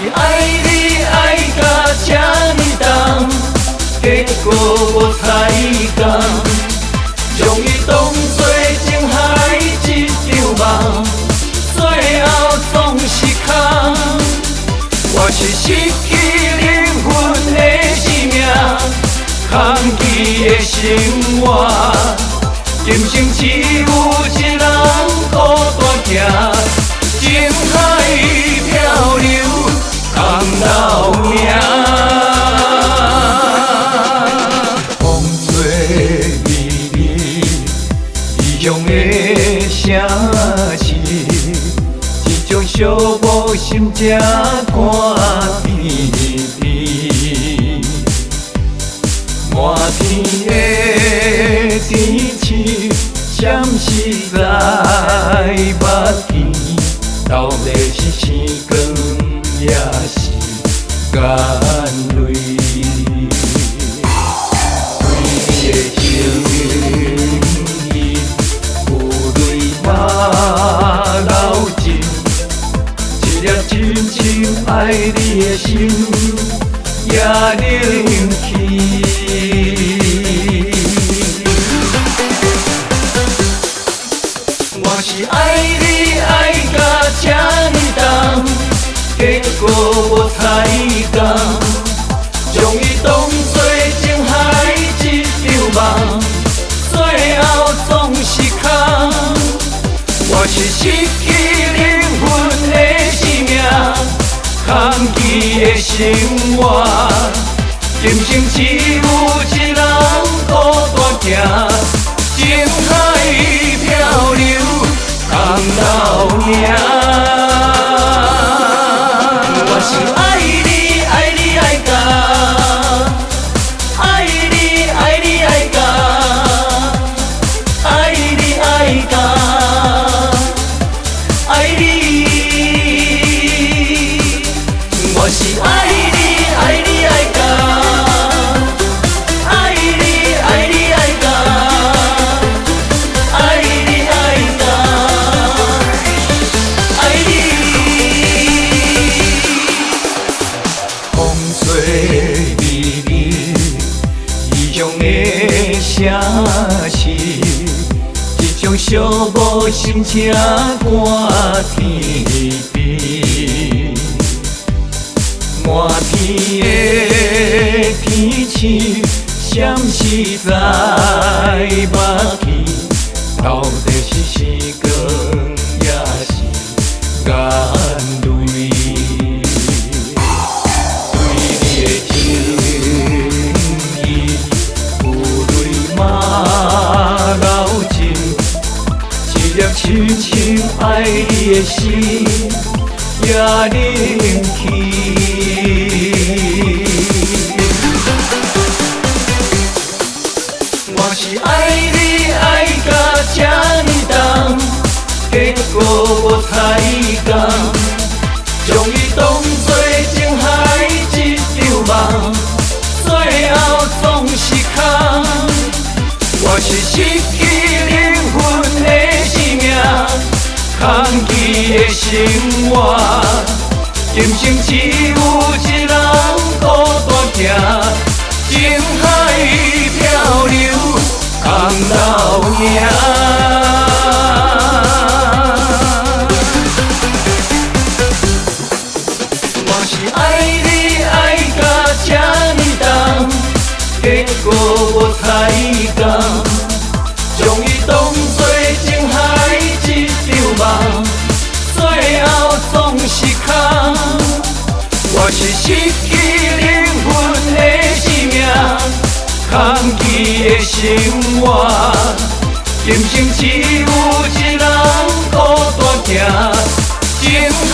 是爱你爱到这呢重，结果无彩工，将伊当作情海一场梦，最后总是空。我是失去灵魂的生命，空虚的生活，今生只有一人孤单行，情海漂流，空留名。风吹微微，异乡的城市，一种寂寞心才寒甜甜。满天的天星，闪烁在目前，到底是星光也是眼泪？对你的情意，有泪嘛流尽，一颗真情爱你的心也冷去。我是爱你爱到这呢重，结果无彩工，将伊当作情海一场梦，最后总是空。我是失去灵魂的生命，空虚的生活，今生只有一人孤单行，情海漂流，空留名。我是爱你爱你爱到，爱你爱你爱到，爱你爱到，爱你。我是爱你爱你爱到，爱你爱你爱到，爱你爱到，爱你。风吹微微，异乡的城市，一种寂寞心才寒甜甜。满天的天星，闪烁在目前，到底是星光也是眼泪？对你的情意，有泪嘛流尽，一粒深深爱你的心也冷去。我是爱你爱到这呢重，结果无彩工，将伊当作情海一场梦，最后总是空。我是失去灵魂的生命，空虚的生活，今生只有一人孤单行，情海漂流，空留名。我是爱你爱到这呢重，结果无彩工，将伊当作情海一场梦，最后总是空。我是失去灵魂的生命，空虚的生活，今生只有一人孤单行，情海